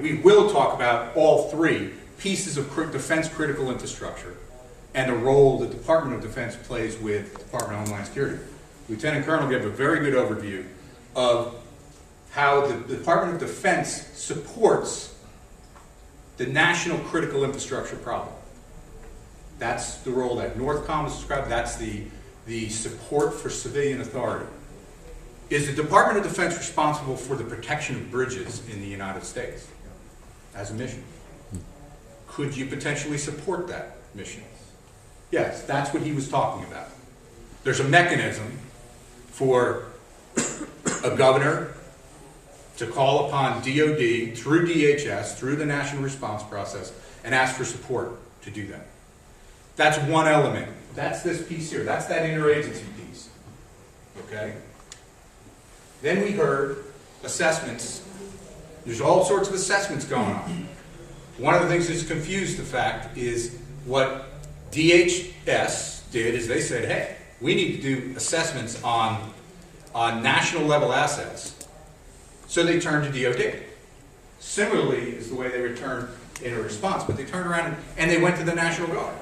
we will talk about all three pieces of defense critical infrastructure and the role the Department of Defense plays with the Department of Homeland Security. Lieutenant Colonel gave a very good overview of how the Department of Defense supports the national critical infrastructure problem. That's the role that NORTHCOM has described. That's the support for civilian authority. Is the Department of Defense responsible for the protection of bridges in the United States as a mission? Could you potentially support that mission? Yes, that's what he was talking about. There's a mechanism for a governor to call upon DOD through DHS, through the national response process, and ask for support to do that. That's one element. That's this piece here. That's that interagency piece. Okay? Then we heard assessments. There's all sorts of assessments going on. One of the things that's confused the fact is what DHS did is they said, hey, we need to do assessments on national level assets. So they turned to DOD. Similarly is the way they returned in a response, but they turned around and they went to the National Guard.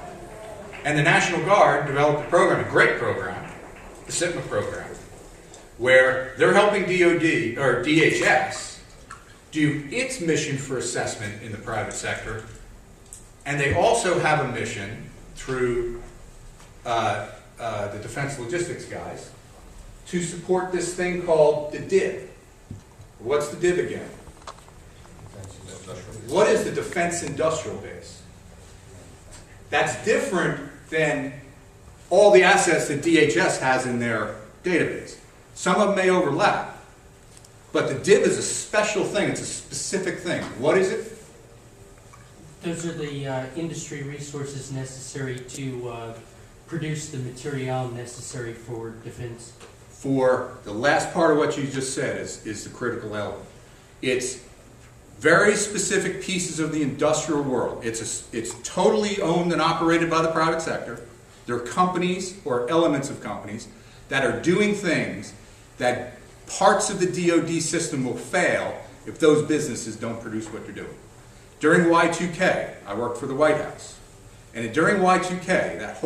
And the National Guard developed a program, a great program, the SIPMA program, where they're helping DOD, or DHS, do its mission for assessment in the private sector, and they also have a mission through the Defense Logistics guys to support this thing called the DIB. What's the DIB again? What is the Defense Industrial Base? That's different than all the assets that DHS has in their database. Some of them may overlap, but the DIB is a special thing. It's a specific thing. What is it? Those are the industry resources necessary to produce the material necessary for defense. For the last part of what you just said is the critical element. It's very specific pieces of the industrial world. It's totally owned and operated by the private sector. There are companies or elements of companies that are doing things that parts of the DOD system will fail if those businesses don't produce what they're doing. During Y2K, I worked for the White House. And during Y2K, that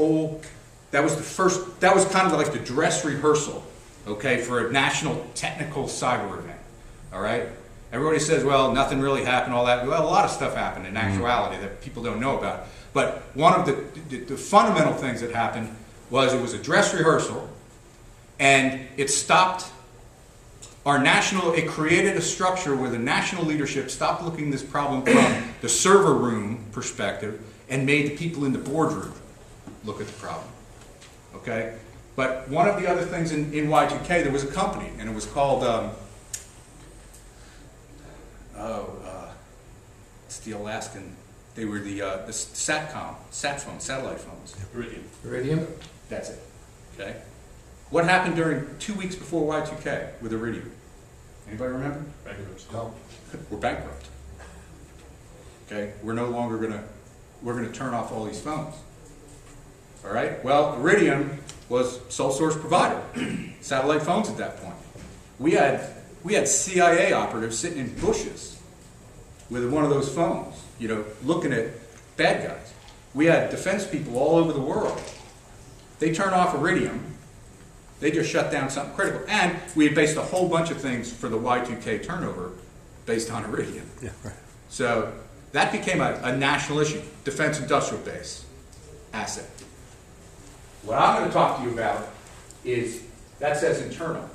was kind of like the dress rehearsal, okay, for a national technical cyber event, all right? Everybody says, well, nothing really happened, all that. Well, a lot of stuff happened in actuality that people don't know about. But one of the fundamental things that happened was it was a dress rehearsal, and it stopped it created a structure where the national leadership stopped looking at this problem from the server room perspective and made the people in the boardroom look at the problem. Okay? But one of the other things in Y2K, there was a company, and it was called, it's the Alaskan, they were the sat phones, satellite phones. Iridium? That's it. Okay? What happened during 2 weeks before Y2K with Iridium? Anybody remember? Bankrupt. No. We're bankrupt. Okay? We're no longer we're gonna turn off all these phones. All right? Well, Iridium was sole source provider, satellite phones at that point. We had CIA operatives sitting in bushes with one of those phones, you know, looking at bad guys. We had defense people all over the world. They turn off Iridium. They just shut down something critical. And we had based a whole bunch of things for the Y2K turnover based on Iridium. Yeah, right. So that became a national issue, Defense Industrial Base asset. What I'm going to talk to you about is, that says internal.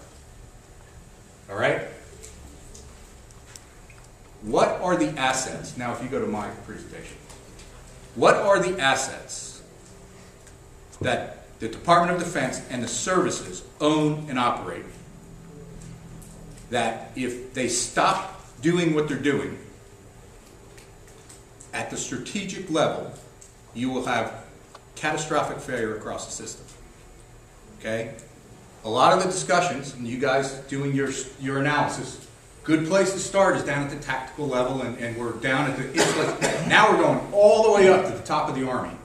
All right? What are the assets? Now, if you go to my presentation, what are the assets that the Department of Defense and the services own and operate that if they stop doing what they're doing at the strategic level, you will have catastrophic failure across the system? Okay? A lot of the discussions, and you guys doing your analysis, good place to start is down at the tactical level, and we're down at the, now we're going all the way up to the top of the Army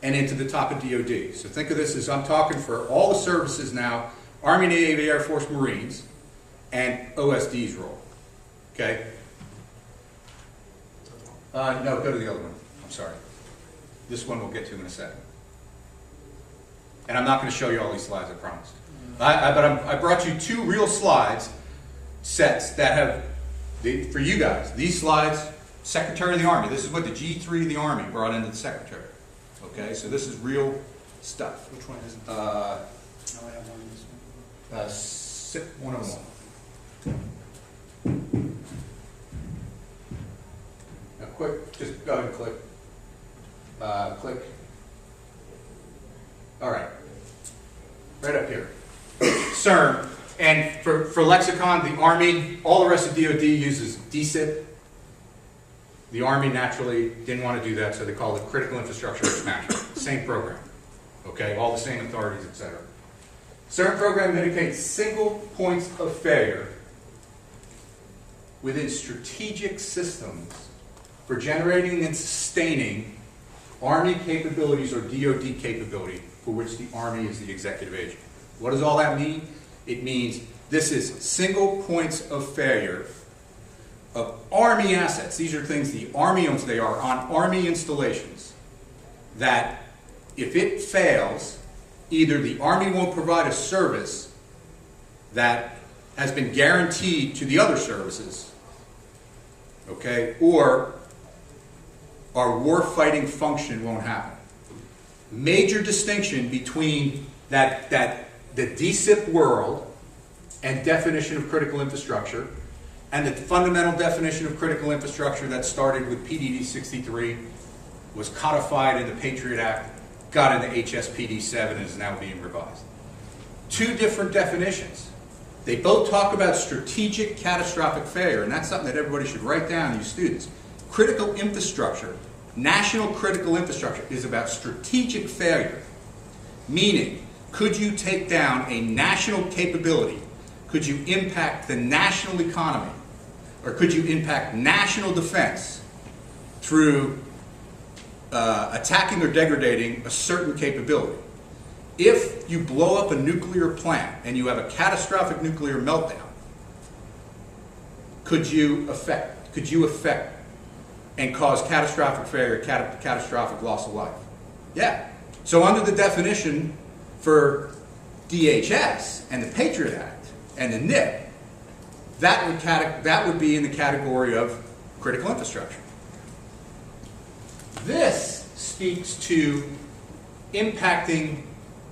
and into the top of DOD. So think of this as I'm talking for all the services now, Army, Navy, Air Force, Marines, and OSD's role. Okay? No, go to the other one. I'm sorry. This one we'll get to in a second. And I'm not going to show you all these slides, I promise. I brought you two real slides sets that have, for you guys, these slides, Secretary of the Army. This is what the G3 of the Army brought into the Secretary. Okay, so this is real stuff. Which one is it? Uh, No, I have one of this one. SIP 101. Now quick, just go ahead and click. Click. All right. Right up here. CIRM. And for lexicon, the Army, all the rest of DOD uses DCIP. The Army naturally didn't want to do that, so they called it Critical Infrastructure Risk Management. Same program. Okay, all the same authorities, etc. CIRM program mitigates single points of failure within strategic systems for generating and sustaining Army capabilities or DOD capability for which the Army is the executive agent. What does all that mean? It means this is single points of failure of Army assets. These are things the Army owns. They are on Army installations that if it fails, either the Army won't provide a service that has been guaranteed to the other services, okay, or our war-fighting function won't happen. Major distinction between the DCIP world and definition of critical infrastructure and the fundamental definition of critical infrastructure that started with PDD 63, was codified in the Patriot Act, got into HSPD 7 and is now being revised. Two different definitions. They both talk about strategic catastrophic failure, and that's something that everybody should write down, you students. Critical infrastructure, national critical infrastructure, is about strategic failure. Meaning, could you take down a national capability? Could you impact the national economy? Or could you impact national defense through attacking or degrading a certain capability? If you blow up a nuclear plant and you have a catastrophic nuclear meltdown, could you affect and cause catastrophic failure, catastrophic loss of life? Yeah. So under the definition for DHS and the Patriot Act and the NIP, that would be in the category of critical infrastructure. This speaks to impacting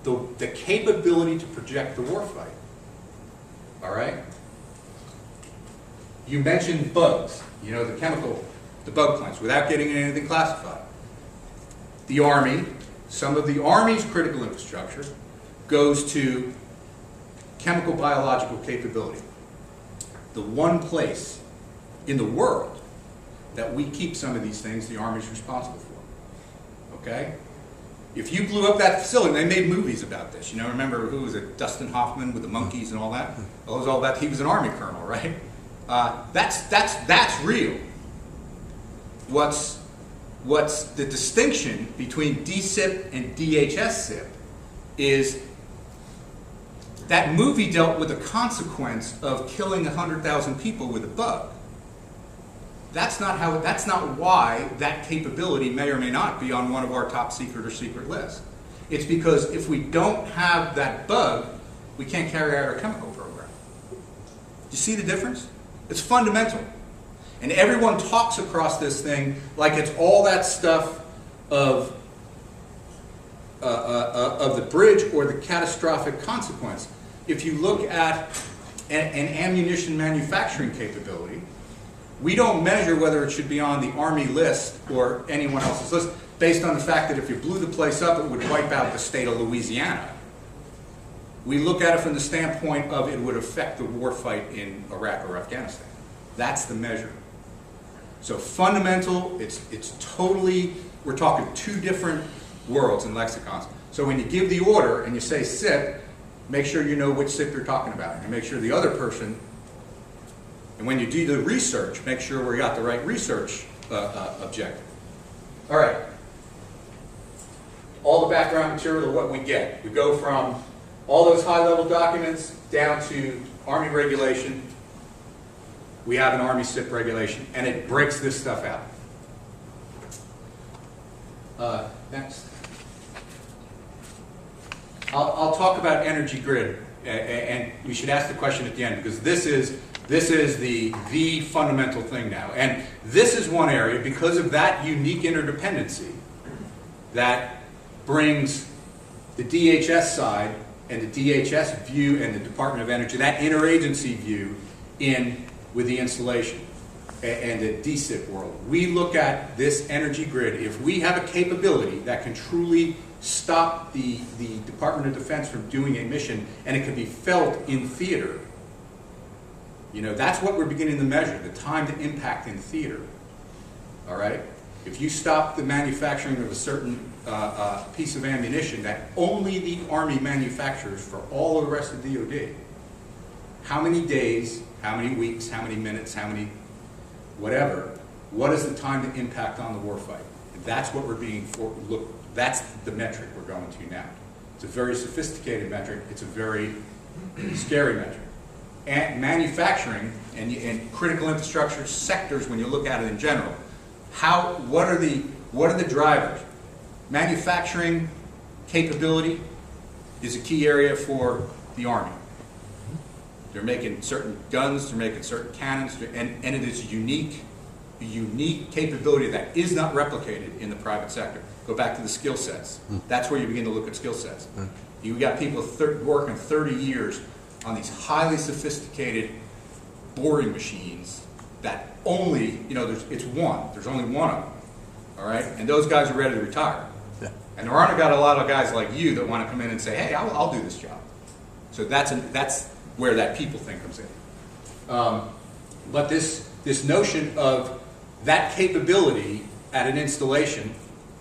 the capability to project the warfight. All right? You mentioned bugs, you know, the bug plants, without getting into anything classified. The Army, some of the Army's critical infrastructure goes to chemical biological capability. The one place in the world that we keep some of these things, the Army's responsible for. Okay? If you blew up that facility, they made movies about this. You know, remember who was it? Dustin Hoffman with the monkeys and all that? Well, it was all about, he was an Army colonel, right? That's real. What's the distinction between DCIP and DHS-CIP is that movie dealt with the consequence of killing 100,000 people with a bug. That's not why that capability may or may not be on one of our top secret or secret lists. It's because if we don't have that bug, we can't carry out our chemical program. Do you see the difference? It's fundamental. And everyone talks across this thing like it's all that stuff of the bridge or the catastrophic consequence. If you look at an ammunition manufacturing capability, we don't measure whether it should be on the Army list or anyone else's list based on the fact that if you blew the place up, it would wipe out the state of Louisiana. We look at it from the standpoint of it would affect the war fight in Iraq or Afghanistan. That's the measure. So fundamental, it's totally, we're talking two different worlds and lexicons. So when you give the order and you say SIP, make sure you know which SIP you're talking about. And make sure the other person, and when you do the research, make sure we got the right research objective. All right. All the background material of what we get. We go from all those high-level documents down to Army regulation. We have an Army SIP regulation, and it breaks this stuff out. Next. I'll talk about energy grid, and we should ask the question at the end, because this is the fundamental thing now. And this is one area, because of that unique interdependency, that brings the DHS side and the DHS view and the Department of Energy, that interagency view, in with the installation and the DCIP world. We look at this energy grid. If we have a capability that can truly stop the Department of Defense from doing a mission, and it can be felt in theater, you know, that's what we're beginning to measure, the time to impact in theater. All right? If you stop the manufacturing of a certain piece of ammunition that only the Army manufactures for all of the rest of the DOD, how many days, how many weeks, how many minutes, how many whatever, what is the time to impact on the warfight? That's what we're that's the metric we're going to now. It's a very sophisticated metric. It's a very scary metric. And manufacturing and critical infrastructure sectors, when you look at it in general, what are the drivers? Manufacturing capability is a key area for the Army. They're making certain guns, they're making certain cannons, and it is a unique capability that is not replicated in the private sector. Go back to the skill sets. That's where you begin to look at skill sets. You got people working 30 years on these highly sophisticated boring machines that only, you know, there's only one of them, all right? And those guys are ready to retire. Yeah. And there aren't got a lot of guys like you that want to come in and say, hey, I'll do this job. So that's where that people thing comes in. But this notion of that capability at an installation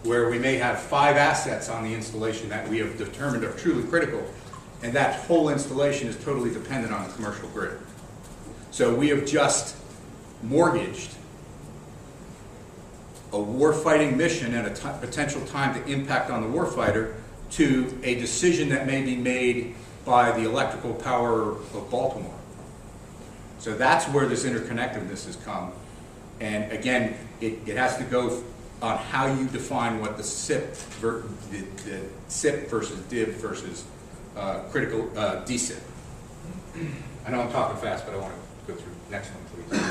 where we may have 5 assets on the installation that we have determined are truly critical, and that whole installation is totally dependent on the commercial grid. So we have just mortgaged a warfighting mission and a potential time to impact on the warfighter to a decision that may be made by the electrical power of Baltimore. So that's where this interconnectedness has come. And again, it has to go on how you define what the SIP, the SIP versus DIB versus critical DCIP. I know I'm talking fast, but I want to go through. Next one, please.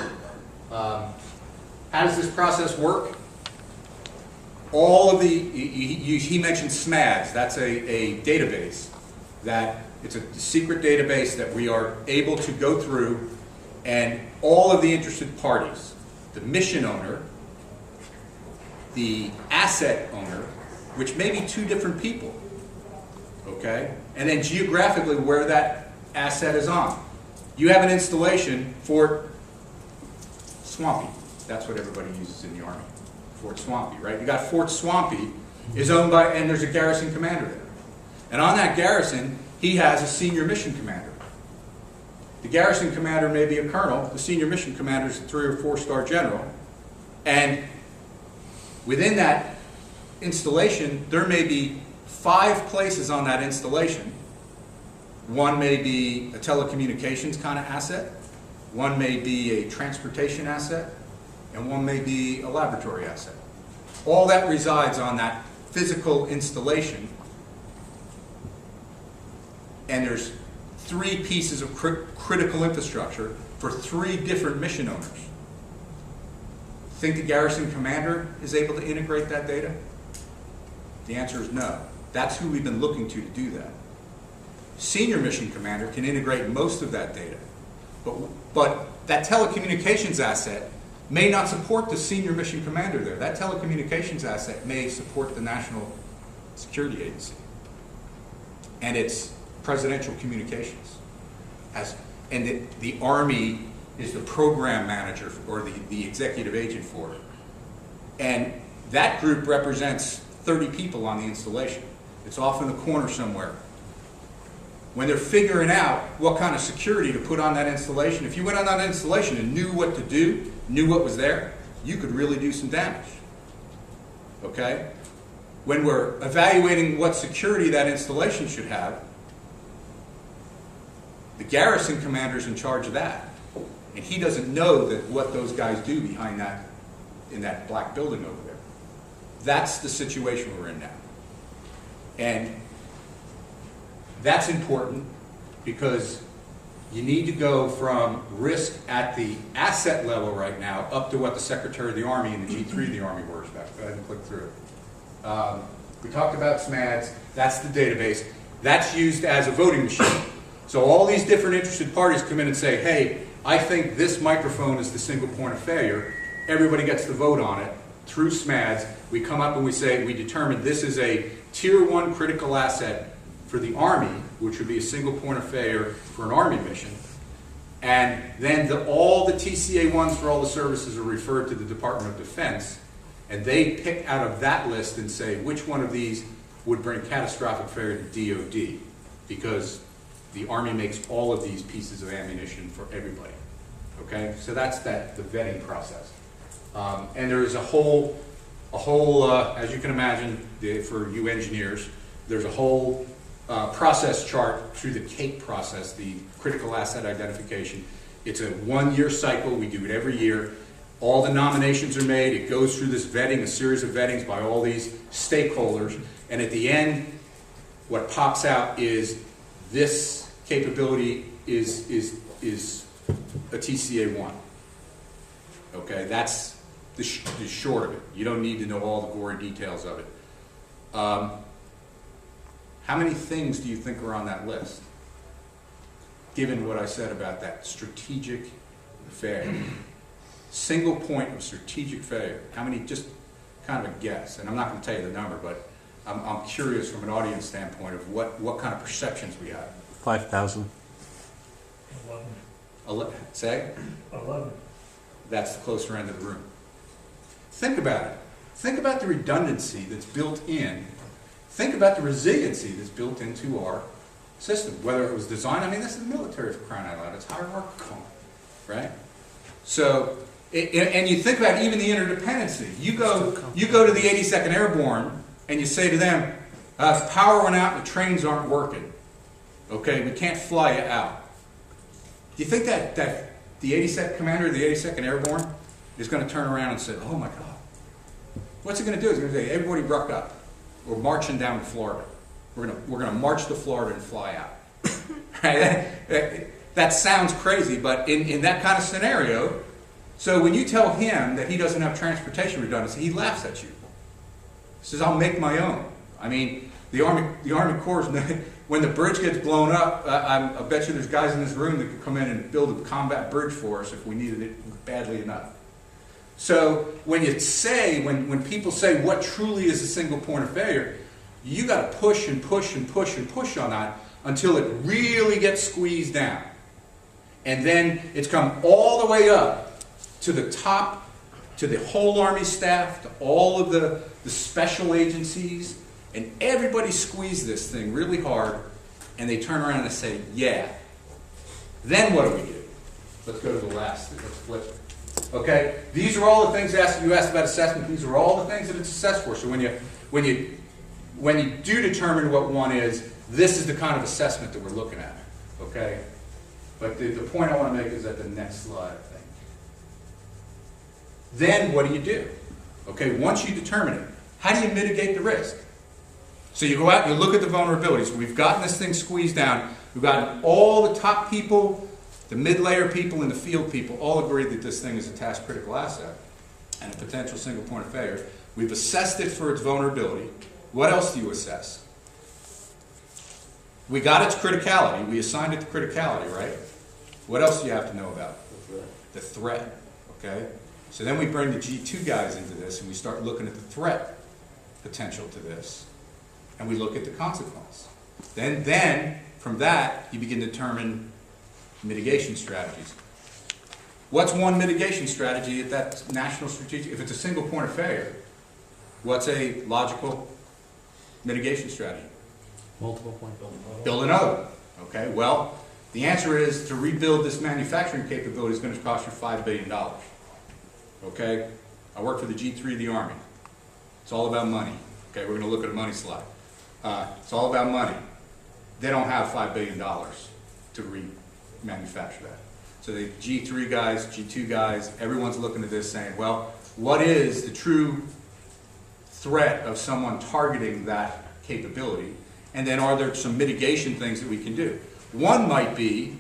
How does this process work? All of he mentioned SMADS. That's a database that it's a secret database that we are able to go through, and all of the interested parties, the mission owner, the asset owner, which may be 2 different people, okay? And then geographically where that asset is on. You have an installation, Fort Swampy. That's what everybody uses in the Army. Fort Swampy, right? You got Fort Swampy is owned by, and there's a garrison commander there. And on that garrison, he has a senior mission commander. The garrison commander may be a colonel, the senior mission commander is a 3- or 4-star general, and within that installation, there may be 5 places on that installation. One may be a telecommunications kind of asset, one may be a transportation asset, and one may be a laboratory asset. All that resides on that physical installation, and there's 3 pieces of critical infrastructure for 3 different mission owners. Think the garrison commander is able to integrate that data? The answer is no. That's who we've been looking to do that. Senior mission commander can integrate most of that data, but that telecommunications asset may not support the senior mission commander there. That telecommunications asset may support the National Security Agency and its presidential communications. And the Army is the program manager or the executive agent for it. And that group represents 30 people on the installation. It's off in the corner somewhere. When they're figuring out what kind of security to put on that installation, if you went on that installation and knew what to do, knew what was there, you could really do some damage. Okay? When we're evaluating what security that installation should have, the garrison commander's in charge of that. And he doesn't know that what those guys do behind that, in that black building over there. that's the situation we're in now. And that's important because you need to go from risk at the asset level right now up to what the Secretary of the Army and the G3 of the Army worries about. Go ahead and click through. We talked about SMADS. That's the database. That's used as a voting machine. So all these different interested parties come in and say, hey, I think this microphone is the single point of failure. Everybody gets to vote on it through SMADS. We come up and we say, we determine this is a Tier 1 critical asset for the Army, which would be a single point of failure for an Army mission. And then all the TCA ones for all the services are referred to the Department of Defense, and they pick out of that list and say which one of these would bring catastrophic failure to DOD, because the Army makes all of these pieces of ammunition for everybody. Okay, so that's the vetting process. And there is a whole, as you can imagine, for you engineers, there's a whole process chart through the CAPE process, the critical asset identification. It's a 1-year cycle. We do it every year. All the nominations are made. It goes through this vetting, a series of vettings by all these stakeholders. And at the end, what pops out is this capability is a TCA-1. Okay, that's the short of it. You don't need to know all the gory details of it. How many things do you think are on that list? Given what I said about that strategic failure. Single point of strategic failure. How many, just kind of a guess, and I'm not going to tell you the number, but I'm curious from an audience standpoint of what kind of perceptions we have. 5,000. 11. Say? 11. That's the closer end of the room. Think about it. Think about the redundancy that's built in. Think about the resiliency that's built into our system. Whether it was designed, I mean, this is the military for crying out loud. It's hierarchical, right? So, and you think about even the interdependency. You go to the 82nd Airborne and you say to them, power went out and the trains aren't working. Okay, we can't fly you out. Do you think that the 82nd commander of the 82nd Airborne is going to turn around and say, oh my God. What's he going to do? He's going to say, everybody ruck up. We're marching down to Florida. We're going to march to Florida and fly out. Right? That sounds crazy, but in that kind of scenario, so when you tell him that he doesn't have transportation redundancy, he laughs at you. He says, I'll make my own. I mean, the Army Corps, when the bridge gets blown up, I bet you there's guys in this room that could come in and build a combat bridge for us if we needed it badly enough. So when people say what truly is a single point of failure, you got to push and push and push and push on that until it really gets squeezed down. And then it's come all the way up to the top, to the whole Army staff, to all of the special agencies, and everybody squeezed this thing really hard, and they turn around and say, yeah. Then what do we do? Let's go to the last. Let's flip it. Okay? These are all the things you asked about assessment. These are all the things that it's assessed for. So when you do determine what one is, this is the kind of assessment that we're looking at. Okay? But the point I want to make is at the next slide, I think. Then what do? Okay, once you determine it, how do you mitigate the risk? So you go out and you look at the vulnerabilities. We've gotten this thing squeezed down. We've gotten all the top people, the mid-layer people, and the field people all agree that this thing is a task critical asset and a potential single point of failure. We've assessed it for its vulnerability. What else do you assess? We got its criticality. We assigned it to criticality, right? What else do you have to know about it? The threat. Okay? So then we bring the G2 guys into this and we start looking at the threat potential to this. And we look at the consequence. Then from that, you begin to determine mitigation strategies. What's one mitigation strategy at that national strategic? If it's a single point of failure, what's a logical mitigation strategy? Multiple point. Build another one. Okay, well, the answer is to rebuild this manufacturing capability is going to cost you $5 billion. Okay? I work for the G3 of the Army. It's all about money. Okay, we're going to look at a money slide. It's all about money. They don't have $5 billion to remanufacture that. So the G3 guys, G2 guys, everyone's looking at this saying, well, what is the true threat of someone targeting that capability? And then are there some mitigation things that we can do? One might be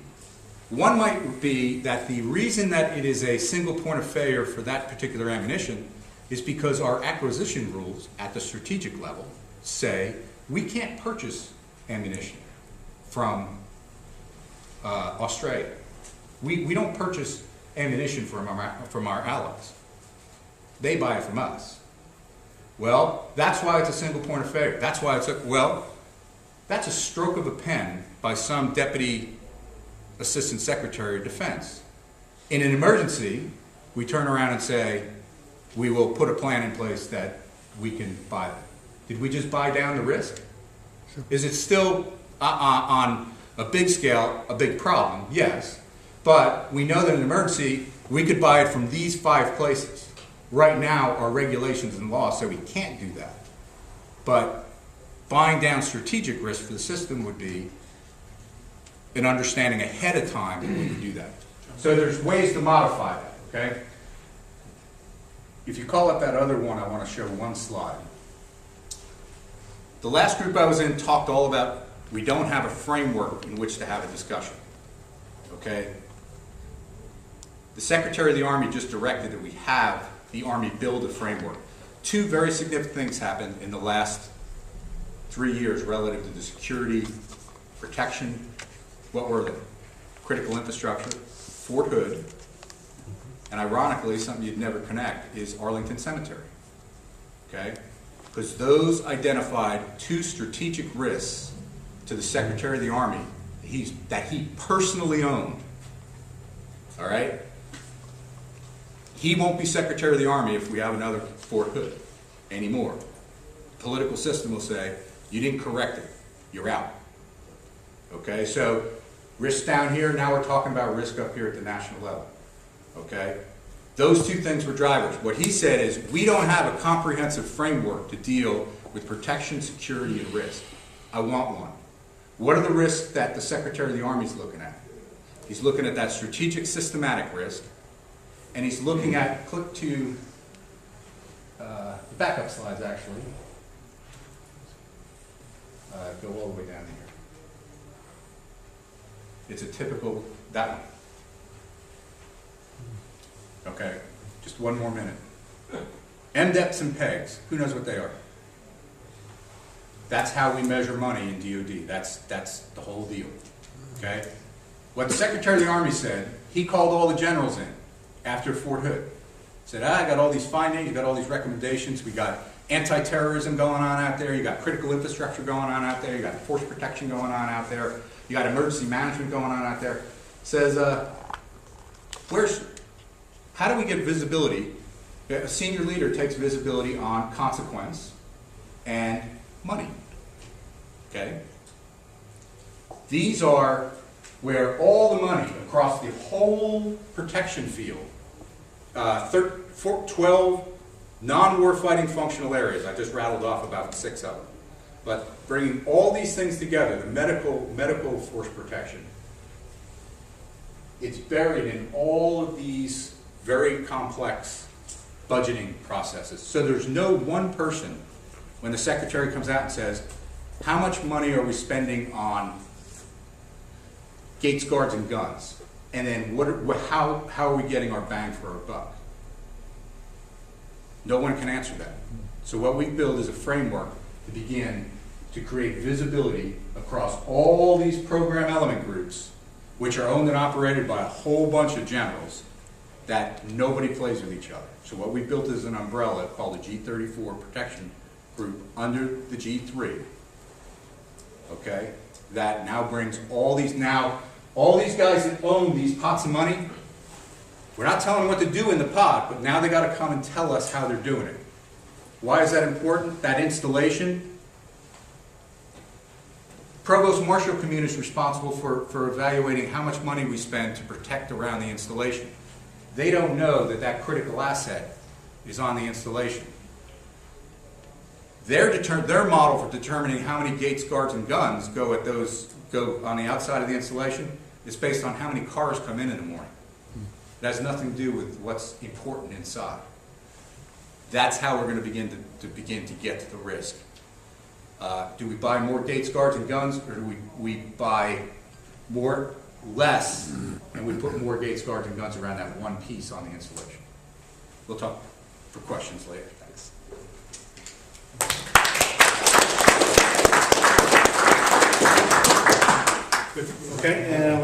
that the reason that it is a single point of failure for that particular ammunition is because our acquisition rules at the strategic level say we can't purchase ammunition from Australia. We don't purchase ammunition from our allies. They buy it from us. Well, that's why it's a single point of failure. That's why that's a stroke of a pen by some Deputy Assistant Secretary of Defense. In an emergency, we turn around and say, we will put a plan in place that we can buy them. Did we just buy down the risk? Sure. Is it still, on a big scale, a big problem? Yes. But we know that in an emergency, we could buy it from these 5 places. Right now, our regulations and laws say we can't do that. But buying down strategic risk for the system would be an understanding ahead of time that we would do that. So there's ways to modify that, okay? If you call up that other one, I want to show one slide. The last group I was in talked all about we don't have a framework in which to have a discussion, okay? The Secretary of the Army just directed that we have the Army build a framework. 2 very significant things happened in the last 3 years relative to the security, protection. What were they? Critical infrastructure, Fort Hood, and ironically, something you'd never connect is Arlington Cemetery, okay? Because those identified 2 strategic risks to the Secretary of the Army that he personally owned, all right? He won't be Secretary of the Army if we have another Fort Hood anymore. The political system will say, you didn't correct it, you're out. Okay, so risk down here, now we're talking about risk up here at the national level. Okay, those 2 things were drivers. What he said is, we don't have a comprehensive framework to deal with protection, security, and risk. I want one. What are the risks that the Secretary of the Army is looking at? He's looking at that strategic systematic risk, and he's looking at, click to the backup slides actually. Go all the way down here. It's a typical, that one. Okay, just one more minute. MDEPs and PEGs, who knows what they are? That's how we measure money in DOD. That's the whole deal, okay? What the Secretary of the Army said, he called all the generals in after Fort Hood. Said, I got all these findings, you got all these recommendations, we got anti-terrorism going on out there, you got critical infrastructure going on out there, you got force protection going on out there, you got emergency management going on out there. Says, how do we get visibility? A senior leader takes visibility on consequence and money, okay? These are where all the money across the whole protection field, 12 non-war fighting functional areas, I just rattled off about 6 of them, but bringing all these things together, the medical force protection, it's buried in all of these very complex budgeting processes. So there's no one person, when the Secretary comes out and says, how much money are we spending on gates, guards, and guns? And then how are we getting our bang for our buck? No one can answer that. So what we build is a framework to begin to create visibility across all these program element groups, which are owned and operated by a whole bunch of generals that nobody plays with each other. So what we built is an umbrella called the G34 protection group under the G3, okay, that now brings all these guys that own these pots of money, we're not telling them what to do in the pot, but now they got to come and tell us how they're doing it. Why is that important? That installation, Provost Marshal Commune is responsible for evaluating how much money we spend to protect around the installation. They don't know that that critical asset is on the installation. Their model for determining how many gates, guards, and guns go on the outside of the installation is based on how many cars come in the morning. It has nothing to do with what's important inside. That's how we're going to begin to get to the risk. Do we buy more gates, guards, and guns, or do we buy less, and we put more gates, guards, and guns around that one piece on the installation? We'll talk for questions later. Thanks. Okay, and